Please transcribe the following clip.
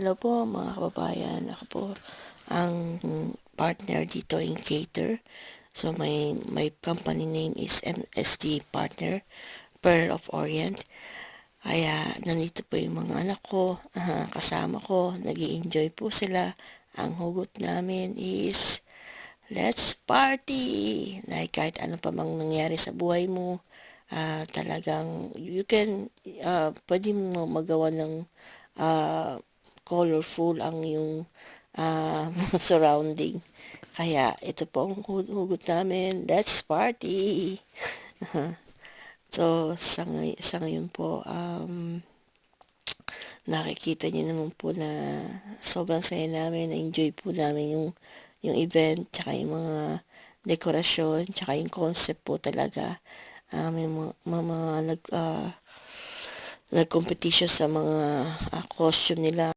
Hello po mga kababayan, ako po ang partner dito in Cater. So my company name is MSD Partner, Pearl of Orient. Kaya nandito po yung mga anak ko, kasama ko, nag-i-enjoy po sila. Ang hugot namin is, let's party! Like kahit ano pa mang nangyari sa buhay mo, talagang you can, pwede mo magawa ng colorful ang yung mga surrounding. Kaya ito po ang hugot namin. Let's party! So, sa ngayon po, nakikita niyo naman po na sobrang saya namin. Na-enjoy po namin yung event, tsaka yung mga dekorasyon, tsaka yung concept po talaga. May mga nag-competition sa mga costume nila.